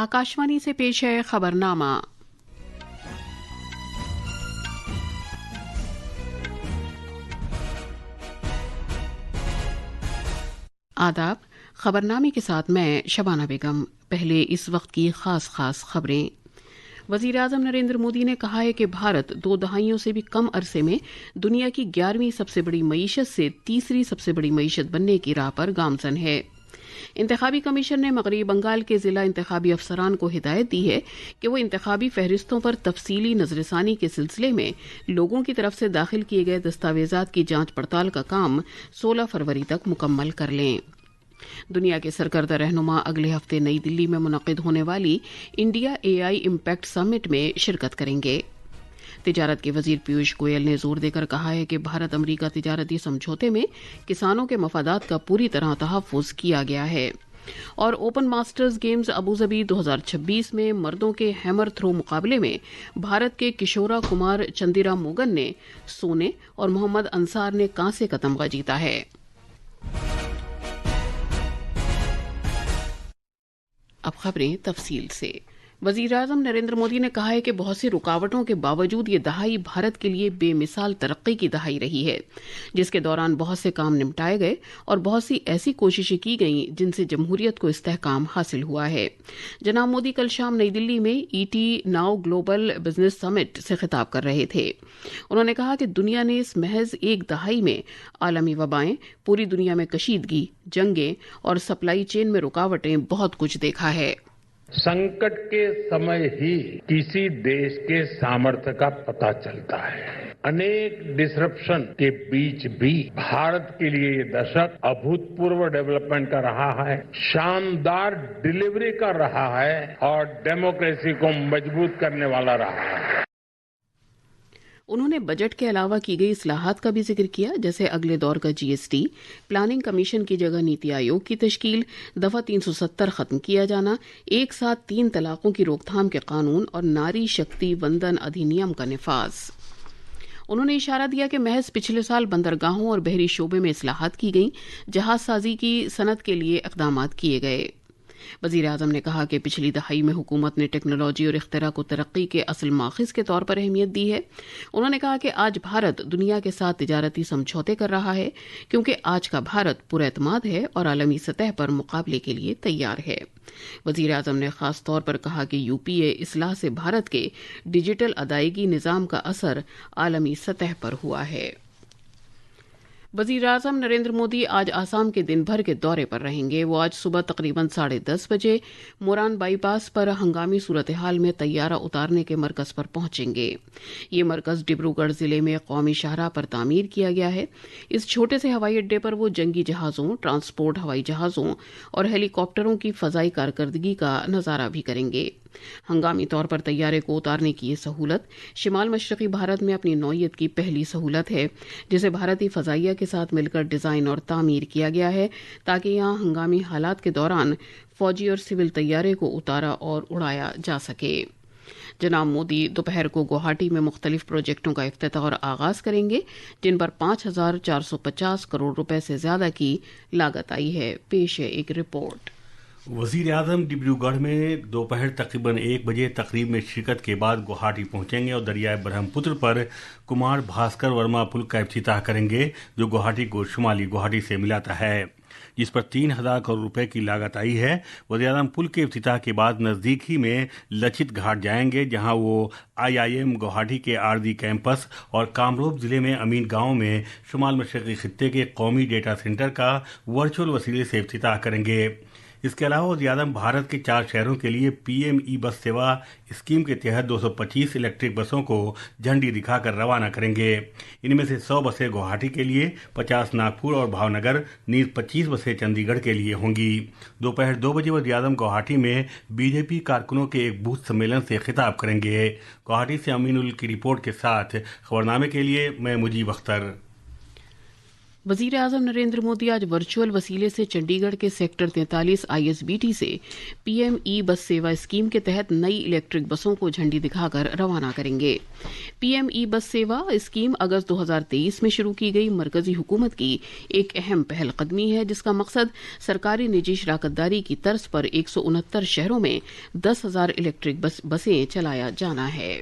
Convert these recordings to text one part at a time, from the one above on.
आकाशवाणी से पेश है खबरनामा। आदाब। खबरनामे के साथ मैं शबाना बेगम। पहले इस वक्त की खास खबरें। वजीर आजम नरेंद्र मोदी ने कहा है कि भारत 2 दहाइयों से भी कम अरसे में दुनिया की 11वीं सबसे बड़ी मईशत से तीसरी सबसे बड़ी मईशत बनने की राह पर गामजन है। इंतखाबी कमीशन ने मगरबी बंगाल के जिला इंतखाबी अफसरान को हिदायत दी है कि वो इंतखाबी फहरिस्तों पर तफसीली नजरसानी के सिलसिले में लोगों की तरफ से दाखिल किए गए दस्तावेजात की जांच पड़ताल का काम 16 फरवरी तक मुकम्मल कर लें। दुनिया के सरकर्दा रहनुमा अगले हफ्ते नई दिल्ली में मुनक्किद होने वाली इंडिया एआई इम्पैक्ट समिट में शिरकत करेंगे। तिजारत के वजीर पीयूष गोयल ने जोर देकर कहा है कि भारत अमरीका तिजारती समझौते में किसानों के मफादात का पूरी तरह तहफ़्फ़ुज़ किया गया है। और ओपन मास्टर्स गेम्स अबूजबी 2026 में मर्दों के हैमर थ्रो मुकाबले में भारत के किशोरा कुमार चंदिरा मोगन ने सोने और मोहम्मद अंसार ने कांसे का तमगा जीता है। अब खबरें तफसील से। वजीर आज़म नरेंद्र मोदी ने कहा है कि बहुत सी रुकावटों के बावजूद ये दहाई भारत के लिए बेमिसाल तरक्की की दहाई रही है, जिसके दौरान बहुत से काम निपटाए गए और बहुत सी ऐसी कोशिशें की गईं जिनसे जमहूरियत को इस्तेहकाम हासिल हुआ है। जनाब मोदी कल शाम नई दिल्ली में ET now global business summit से खिताब कर रहे थे। उन्होंने कहा कि दुनिया ने इस महज एक दहाई में आलमी वबाएं, पूरी दुनिया में कशीदगी, जंगें और सप्लाई चेन में रुकावटें बहुत कुछ देखा है। संकट के समय ही किसी देश के सामर्थ्य का पता चलता है। अनेक डिसरप्शन के बीच भी भारत के लिए ये दशक अभूतपूर्व डेवलपमेंट का रहा है, शानदार डिलीवरी का रहा है और डेमोक्रेसी को मजबूत करने वाला रहा है। उन्होंने बजट के अलावा की गई इस्लाहात का भी जिक्र किया, जैसे अगले दौर का जीएसटी, प्लानिंग कमीशन की जगह नीति आयोग की तश्कील, दफा 370 खत्म किया जाना, एक साथ 3 तलाकों की रोकथाम के कानून और नारी शक्ति वंदन अधिनियम का निफाज। उन्होंने इशारा दिया कि महज पिछले साल बंदरगाहों और बहरी शोबे में इस्लाहात की गई, जहाज साजी की सनत के लिए इक़दामात किए गए। वजीर आज़म ने कहा कि पिछली दहाई में हुकूमत ने टेक्नोलॉजी और इख्तिरा को तरक्की के असल माखिज के तौर पर अहमियत दी है। उन्होंने कहा कि आज भारत दुनिया के साथ तिजारती समझौते कर रहा है, क्योंकि आज का भारत पुरएतमाद है और आलमी सतह पर मुकाबले के लिए तैयार है। वजीर आज़म ने खास तौर पर कहा कि यूपीए इस्लाह से भारत के डिजिटल अदायगी निज़ाम का असर आलमी सतह पर हुआ है। वजीर आज़म नरेंद्र मोदी आज आसाम के दिन भर के दौरे पर रहेंगे। वो आज सुबह तकरीबन 10:30 बजे मोरान बाईपास पर हंगामी सूरत हाल में तैयारा उतारने के मरकज पर पहुंचेंगे। ये मरकज डिब्रूगढ़ जिले में कौमी शाहराह पर तामीर किया गया है। इस छोटे से हवाई अड्डे पर वो जंगी जहाज़ों, ट्रांसपोर्ट हवाई जहाज़ों और हेलीकॉप्टरों की फ़ज़ाई कारकर्दगी का नज़ारा भी करेंगे। हंगामी तौर पर तैयारे को उतारने की ये सहूलत शिमाल मशरकी भारत में अपनी नौयत की पहली सहूलत है, जिसे भारतीय फ़ज़ाइया के साथ मिलकर डिज़ाइन और तामीर किया गया है, ताकि यहाँ हंगामी हालात के दौरान फौजी और सिविल तैयारे को उतारा और उड़ाया जा सके। जनाब मोदी दोपहर को गुवाहाटी में मुख्तलिफ प्रोजेक्टों का इफ्तिताह और आगाज करेंगे, जिन पर 5,450 करोड़ रुपए से ज्यादा की लागत आई है। पेश है एक रिपोर्ट। वज़ीर आज़म डिब्रूगढ़ में दोपहर तकरीबन 1 बजे तकरीब में शिरकत के बाद गुवाहाटी पहुंचेंगे और दरियाए ब्रह्मपुत्र पर कुमार भास्कर वर्मा पुल का इफ्तिताह करेंगे, जो गुवाहाटी को शुमाली गुवाहाटी से मिलाता है, जिस पर 3,000 करोड़ रुपए की लागत आई है। वज़ीर आज़म पुल के इफ्तिताह के बाद नज़दीक ही में लचित घाट जाएंगे, जहां वो IIM गुवाहाटी के आरजी कैंपस और कामरूप जिले में अमीन गांव में शुमाल मशरक़ी खित्ते के कौमी डेटा सेंटर का वर्चुअल वसीले से इफ्तिताह करेंगे। इसके अलावा वज़ीर आज़म भारत के 4 शहरों के लिए PM ई बस सेवा स्कीम के तहत 225 इलेक्ट्रिक बसों को झंडी दिखाकर रवाना करेंगे। इनमें से 100 बसें गुवाहाटी के लिए, 50 नागपुर और भावनगर, नीज 25 बसें चंडीगढ़ के लिए होंगी। दोपहर 2 बजे वज़ीर आज़म गुवाहाटी में बीजेपी कारकुनों के एक बूथ सम्मेलन से खिताब करेंगे। गुवाहाटी से अमीनुल की रिपोर्ट के साथ खबरनामे के लिए मैं मुजीब अख्तर। वजीर आजम नरेंद्र मोदी आज वर्चुअल वसीले से चंडीगढ़ के सेक्टर 43 ISBT से PM ई बस सेवा स्कीम के तहत नई इलेक्ट्रिक बसों को झंडी दिखाकर रवाना करेंगे। PM ई बस सेवा स्कीम अगस्त 2023 में शुरू की गई मरकजी हुकूमत की एक अहम पहलकदमी है, जिसका मकसद सरकारी निजी शराकतदारी की तर्ज पर 169 शहरों में 10,000 इलेक्ट्रिक बसें चलाया जाना है।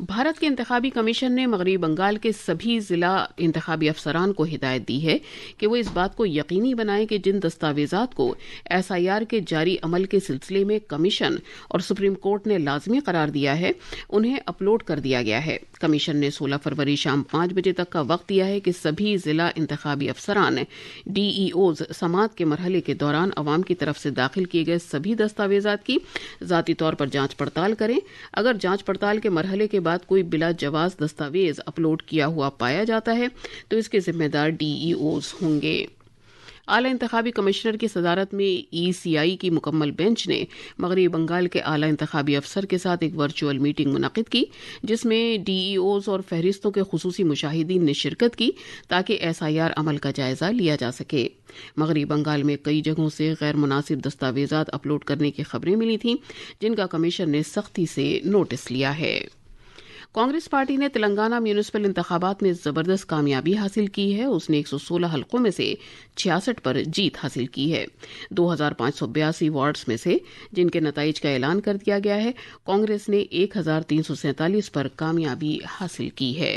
भारत के इंतखाबी कमीशन ने मगरबी बंगाल के सभी जिला इंतखाबी अफसरान को हिदायत दी है कि वो इस बात को यकीनी बनाएं कि जिन दस्तावेजात को SIR के जारी अमल के सिलसिले में कमीशन और सुप्रीम कोर्ट ने लाजमी करार दिया है, उन्हें अपलोड कर दिया गया है। कमीशन ने 16 फरवरी शाम 5 बजे तक का वक्त दिया है कि सभी जिला इंतखाबी अफसरान DEOs समात के मरहले के दौरान अवाम की तरफ से दाखिल किए गए सभी दस्तावेजात की ज़ाती तौर पर जांच पड़ताल करें। अगर जांच पड़ताल के मरहले के बाद कोई बिला जवाज दस्तावेज अपलोड किया हुआ पाया जाता है तो इसके जिम्मेदार DEOs होंगे। आला इंतखाबी कमिश्नर की सदारत में ECI की मुकम्मल बेंच ने मगरबी बंगाल के आला इंतखाबी अफसर के साथ एक वर्चुअल मीटिंग मुनक्किद की, जिसमें DEOs और फहरिस्तों के खुसूसी मुशाहिदीन ने शिरकत की ताकि SIR अमल का जायजा लिया जा सके। मगरबी बंगाल में कई जगहों से गैर मुनासिब दस्तावेजात अपलोड करने की खबरें मिली थीं, जिनका कमीशन ने सख्ती से नोटिस लिया है। कांग्रेस पार्टी ने तेलंगाना म्यूनिसिपल इंतखाबात में जबरदस्त कामयाबी हासिल की है। उसने 116 हलकों में से 66 पर जीत हासिल की है। 2582 वार्ड्स में से जिनके नताइज का ऐलान कर दिया गया है, कांग्रेस ने 1347 पर कामयाबी हासिल की है।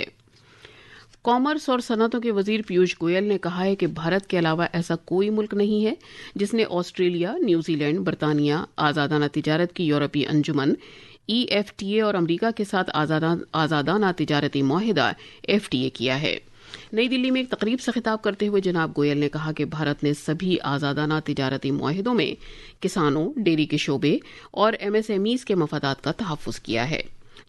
कॉमर्स और सनअतों के वजीर पीयूष गोयल ने कहा है कि भारत के अलावा ऐसा कोई मुल्क नहीं है जिसने ऑस्ट्रेलिया, न्यूजीलैंड, बरतानिया, आजादाना तिजारत की यूरोपीय अंजुमन EFTA और अमरीका के साथ आजादाना तिजारती मुआहिदा FTA किया है। नई दिल्ली में एक तकरीब से खिताब करते हुए जनाब गोयल ने कहा कि भारत ने सभी आजादाना तिजारती मुआहिदों में किसानों, डेयरी के शोबे और MSMEs के मफादात का तहफ़्फ़ुज़ किया है।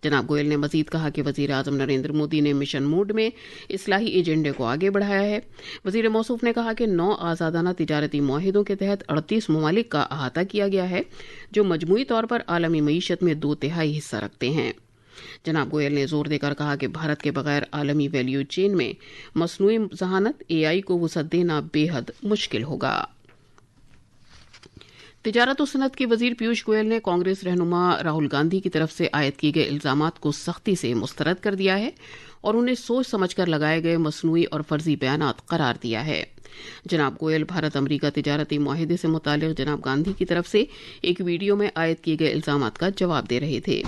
जनाब गोयल ने मजीद कहा कि वजीर आजम नरेंद्र मोदी ने मिशन मोड में इस्लाही एजेंडे को आगे बढ़ाया है। वजीर मौसूफ ने कहा कि 9 आजादाना तिजारती मुआहिदों के तहत 38 ममालिक का अहाता किया गया है, जो मजमूई तौर पर आलमी मईशत में 2/3 हिस्सा रखते हैं। जनाब गोयल ने जोर देकर कहा कि भारत के बगैर आलमी वैल्यू चेन में मसनूई ज़हानत AI को वुसअत देना बेहद मुश्किल होगा। तिजारत और सनअत के वजीर पीयूष गोयल ने कांग्रेस रहनुमा राहुल गांधी की तरफ से आयद किए गए इल्जामात को सख्ती से मुस्तरद कर दिया है और उन्हें सोच समझकर लगाए गए मसनूई और फर्जी बयानात करार दिया है। जनाब गोयल भारत अमरीका तिजारती मुआहिदे से मुतालिक जनाब गांधी की तरफ से एक वीडियो में आयद किए गए इल्जामात का जवाब दे रहे थे।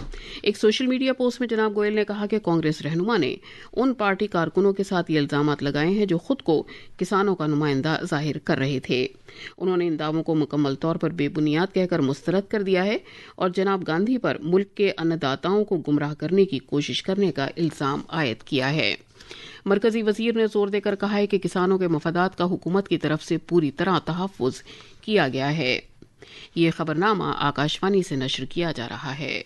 एक सोशल मीडिया पोस्ट में जनाब गोयल ने कहा कि कांग्रेस रहनुमा ने उन पार्टी कारकुनों के साथ ये इल्जामात लगाए हैं जो खुद को किसानों का नुमाइंदा जाहिर कर रहे थे। उन्होंने इन दावों को मुकम्मल तौर पर बेबुनियाद कहकर मुस्तरद कर दिया है और जनाब गांधी पर मुल्क के अन्नदाताओं को गुमराह करने की कोशिश करने का इल्जाम आयद किया है। मरकजी वजीर ने जोर देकर कहा है कि किसानों के मफादात का हुकूमत की तरफ से पूरी तरह तहफ़्फ़ुज़ किया गया है। ये खबरनामा आकाशवाणी से नश्र किया जा रहा है।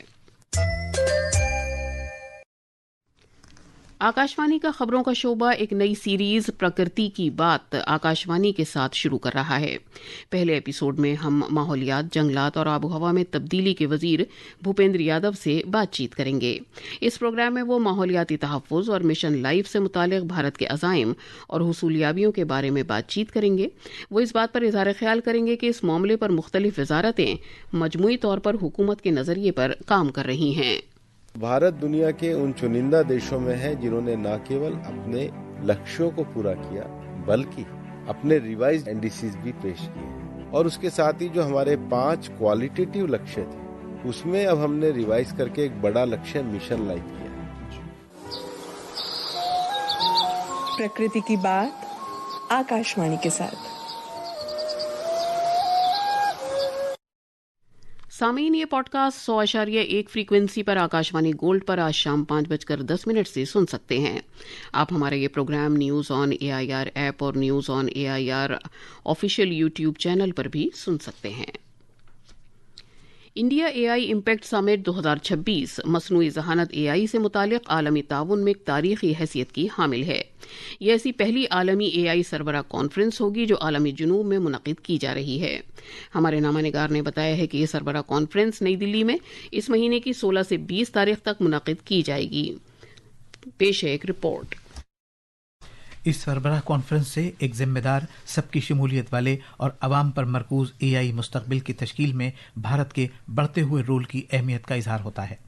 आकाशवाणी का खबरों का शोबा एक नई सीरीज प्रकृति की बात आकाशवाणी के साथ शुरू कर रहा है। पहले एपिसोड में हम माहौलियात, जंगलात और आबोहवा में तब्दीली के वजीर भूपेंद्र यादव से बातचीत करेंगे। इस प्रोग्राम में वो माहौलियाती तहफ़्फ़ुज़ और मिशन लाइफ से मुतालिक भारत के अज़ाइम और हुसूलियाबियों के बारे में बातचीत करेंगे। वो इस बात पर इज़हार ख्याल करेंगे कि इस मामले पर मुख्तलिफ वज़ारतें मजमूई तौर पर हुकूमत के नज़रिए पर काम कर रही हैं। भारत दुनिया के उन चुनिंदा देशों में है जिन्होंने न केवल अपने लक्ष्यों को पूरा किया बल्कि अपने रिवाइज्ड NDCs भी पेश किए और उसके साथ ही जो हमारे 5 क्वालिटेटिव लक्ष्य थे उसमें अब हमने रिवाइज करके एक बड़ा लक्ष्य मिशन लाइफ किया। प्रकृति की बात आकाशवाणी के साथ। सामीन, ये पॉडकास्ट 100.1 फ्रीक्वेंसी पर आकाशवाणी गोल्ड पर आज शाम 5:10 से सुन सकते हैं। आप हमारे ये program news on AIR app और news on AIR official YouTube channel पर भी सुन सकते हैं। इंडिया AI इम्पैक्ट समिट 2026 मसनूई ज़हानत AI से मुतालिक आलमी ताउन में एक तारीखी हैसियत की हामिल है। ये ऐसी पहली आलमी AI सरबराह कॉन्फ्रेंस होगी जो आलमी जुनूब में मुनक़िद की जा रही है। हमारे नामानिगार ने बताया है कि ये सरबराह कॉन्फ्रेंस नई दिल्ली में इस महीने की 16 से 20 तारीख तक मुनक़िद की जाएगी। पेश है एक रिपोर्ट। इस सरबराह कॉन्फ्रेंस से एक जिम्मेदार, सबकी शमूलियत वाले और अवाम पर मरकूज एआई मुस्तकबिल की तश्कील में भारत के बढ़ते हुए रोल की अहमियत का इजहार होता है।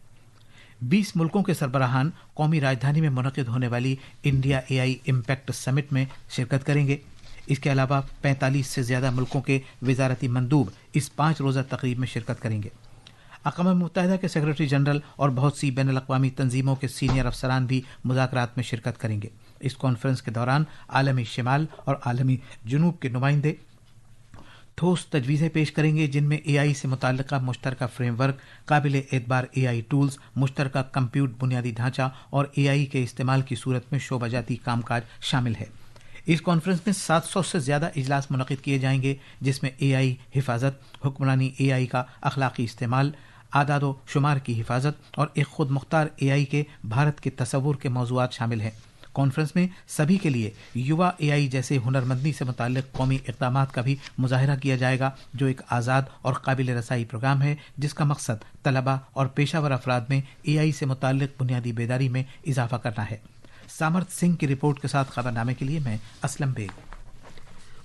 20 मुल्कों के सरबराहान कौमी राजधानी में मुनक़िद होने वाली इंडिया एआई इम्पैक्ट समिट में शिरकत करेंगे। इसके अलावा 45 से ज़्यादा मुल्कों के वजारती मंदूब इस 5 रोज़ा तकरीब में शिरकत करेंगे। अक़वाम मुत्तहिदा के सेक्रेटरी जनरल और बहुत सी बैनुल अक़वामी तंजीमों के सीनियर अफसरान भी मुज़ाकरात में शिरकत करेंगे। इस कॉन्फ्रेंस के दौरान आलमी शिमाल और आलमी जनूब के नुमाइंदे ठोस तजवीज़ें पेश करेंगे, जिनमें एआई से मुतल्लिक़ा मुश्तरका फ्रेमवर्क, काबिल एतबार एआई टूल्स, मुश्तरका कंप्यूट बुनियादी ढांचा और एआई के इस्तेमाल की सूरत में शोबाजाती कामकाज शामिल है। इस कॉन्फ्रेंस में 700 से ज़्यादा इजलास मुनक़िद किए जाएंगे, जिसमें एआई हिफाजत, हुक्मरानी एआई का अखलाकी इस्तेमाल, आदाद शुमार की हिफाजत और एक खुद मुख्तार एआई के भारत के तसव्वुर के मौज़ूआत शामिल हैं। कॉन्फ्रेंस में सभी के लिए युवा एआई जैसे हुनरमंदी से मुताल्लिक़ कौमी इक़दामात का भी मुज़ाहिरा किया जाएगा, जो एक आज़ाद और काबिल रसाई प्रोग्राम है जिसका मकसद तलबा और पेशावर अफराद में एआई से मुताल्लिक़ बुनियादी बेदारी में इजाफा करना है। सामर्थ सिंह की रिपोर्ट के साथ खबरनामे के लिए मैं असलम बेग।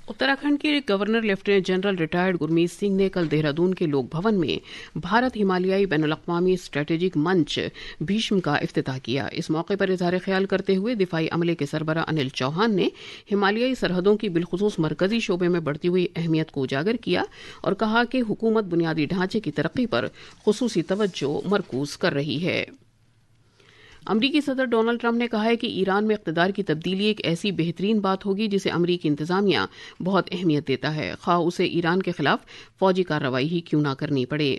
उत्तराखंड के governor lieutenant general retired Gurmeet Singh ने कल देहरादून के लोक भवन में भारत हिमालयाई बैनुल-अक़वामी स्ट्रेटेजिक मंच भीष्म का इफ्तिताह किया। इस मौके पर इज़हार ख्याल करते हुए दिफाई अमले के सरबरा अनिल चौहान ने हिमालयाई सरहदों की बिलखुसूस मरकजी शोबे में बढ़ती हुई अहमियत को उजागर किया और कहा कि हुकूमत बुनियादी ढांचे की तरक्की पर खुसूसी तवज्जो मरकूज कर रही है। अमरीकी सदर डोनाल्ड ट्रंप ने कहा है कि ईरान में इक़्तिदार की तब्दीली एक ऐसी बेहतरीन बात होगी जिसे अमरीकी इंतज़ामिया बहुत अहमियत देता है, ख़्वाह उसे ईरान के खिलाफ फ़ौजी कार्रवाई ही क्यों ना करनी पड़े।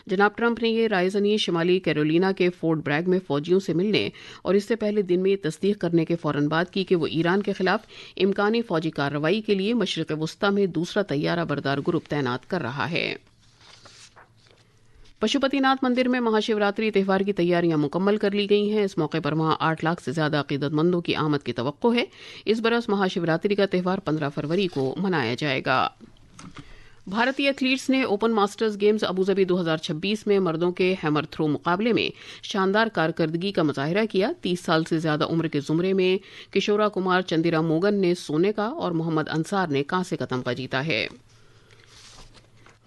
जनाब ट्रंप ने यह राय ज़नी शिमाली कैरोलिना के फोर्ट ब्रैग में फ़ौजियों से मिलने और इससे पहले दिन में तस्दीक करने के फ़ौरन बाद की कि वो ईरान के खिलाफ इम्कानी फ़ौजी कार्रवाई के लिए मशरिक़ वस्ता में दूसरा तैयारा बरदार ग्रुप तैनात कर रहा है। पशुपतिनाथ मंदिर में महाशिवरात्रि त्यौहार की तैयारियां मुकम्मल कर ली गई हैं। इस मौके पर वहां 8 लाख से ज्यादा अकीदतमंदों की आमद की तवक्को है। इस बरस महाशिवरात्रि का त्यौहार 15 फरवरी को मनाया जाएगा। भारतीय एथलीट्स ने ओपन मास्टर्स गेम्स अबूधाबी 2026 में मर्दों के हैमर थ्रो मुकाबले में शानदार कारकर्दगी का मुजाहिरा किया। 30 साल से ज्यादा उम्र के जुमरे में किशोरा कुमार चंदिरा मोगन ने सोने का और मोहम्मद अंसार ने कांसे का तमगा जीता है।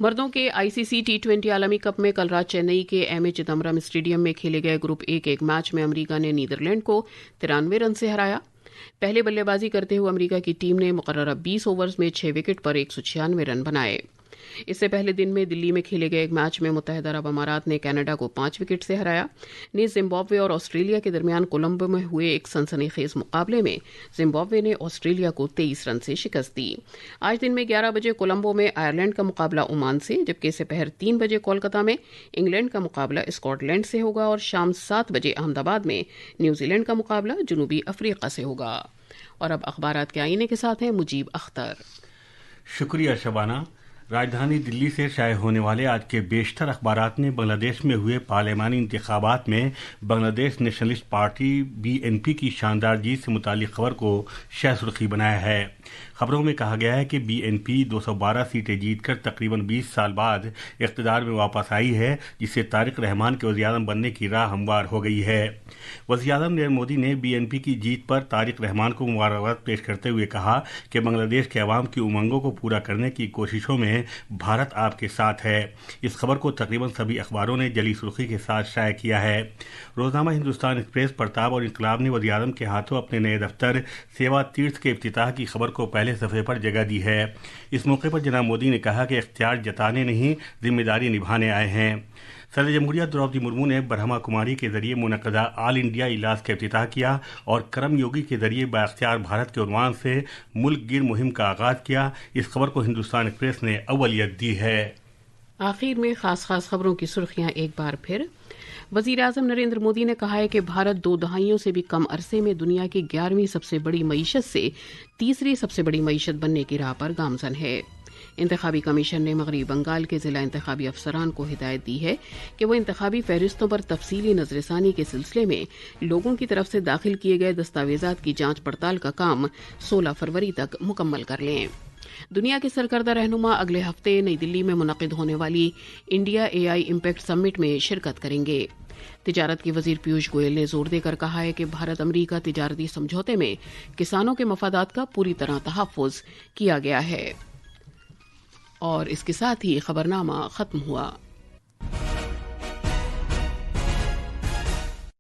मर्दों के आईसीसी टी20 आलमी कप में कल रात चेन्नई के एमए चिदम्बरम स्टेडियम में खेले गए ग्रुप ए के एक मैच में अमेरिका ने नीदरलैंड को 93 रन से हराया। पहले बल्लेबाजी करते हुए अमेरिका की टीम ने मुकर्ररा 20 ओवर्स में 6 विकेट पर 196 रन बनाए। इससे पहले दिन में दिल्ली में खेले गए एक मैच में मुत्तहिदा अरब अमारात ने कनाडा को 5 विकेट से हराया। जिम्बाब्वे और ऑस्ट्रेलिया के दरमियान कोलंबो में हुए एक सनसनीखेज मुकाबले में जिम्बाब्वे ने ऑस्ट्रेलिया को 23 रन से शिकस्त दी। आज दिन में 11 बजे कोलंबो में आयरलैंड का मुकाबला ओमान से, जबकि दोपहर 3 बजे कोलकाता में इंग्लैंड का मुकाबला स्कॉटलैंड से होगा और शाम 7 बजे अहमदाबाद में न्यूजीलैंड का मुकाबला जनूबी अफ्रीका से होगा। और अब अखबारात के आईने के साथ हैं मुजीब अख्तर। शुक्रिया शबाना। राजधानी दिल्ली से शाये होने वाले आज के बेशतर अखबारात ने बांग्लादेश में हुए पार्लियामानी इंतखाबात में बांग्लादेश नेशनलिस्ट पार्टी BNP की शानदार जीत से मुतालिक खबर को शाह सुर्खी बनाया है। खबरों में कहा गया है कि BNP 212 सीटें जीतकर तकरीबन 20 साल बाद इक़्तिदार में वापस आई है, जिससे तारिक रहमान के वज़ीर-ए-आज़म बनने की राह हमवार हो गई है। वज़ीर-ए-आज़म नरेंद्र मोदी ने BNP की जीत पर तारिक रहमान को मुबारकबाद पेश करते हुए कहा कि बांग्लादेश के अवाम की उमंगों को पूरा करने की कोशिशों में भारत आपके साथ है। इस खबर को तकरीबन सभी अखबारों ने जली सुर्खी के साथ शाया किया है। रोजनामा हिंदुस्तान एक्सप्रेस, प्रताप और इंकलाब ने वज़ीर-ए-आज़म के हाथों अपने नए दफ्तर सेवा तीर्थ के इफ्तिताह की खबर को पहले सफ़े पर जगह दी है। इस मौके पर जनाब मोदी ने कहा कि इख्तियार जताने नहीं, जिम्मेदारी निभाने आए हैं। सदर जमहूरिया द्रौपदी मुर्मू ने ब्रह्मा कुमारी के जरिए मुनक़दा ऑल इंडिया इजलास का इफ्तिताह किया और करम योगी के जरिए बाख्तियार भारत के उन्वान से मुल्क गिर मुहिम का आगाज़ किया। इस खबर को हिंदुस्तान एक्सप्रेस ने अव्वलियत दी है। आखिर में खास खबरों की सुर्खियां एक बार फिर। वज़ीर-ए-आज़म नरेंद्र मोदी ने कहा है कि भारत 2 दहाइयों से भी कम अरसे में दुनिया की 11वीं सबसे बड़ी मईशत से तीसरी सबसे बड़ी मईशत बनने की राह पर गामज़न है। इंतखाबी कमीशन ने मगरबी बंगाल के जिला इंतखाबी अफसरान को हिदायत दी है कि वो इंतखाबी फहरिस्तों पर तफसीली नजरसानी के सिलसिले में लोगों की तरफ से दाखिल किए गए दस्तावेजात की जांच पड़ताल का काम 16 फरवरी तक मुकम्मल कर लें। دنیا کے سرکردہ رہنما اگلے ہفتے نئی دلی میں منعقد ہونے والی انڈیا AI امپیکٹ سمٹ میں شرکت کریں گے۔ تجارت کے وزیر پیوش گوئل نے زور دے کر کہا ہے کہ بھارت امریکہ تجارتی سمجھوتے میں کسانوں کے مفادات کا پوری طرح تحفظ کیا گیا ہے۔ اور اس کے ساتھ ہی خبرنامہ ختم ہوا۔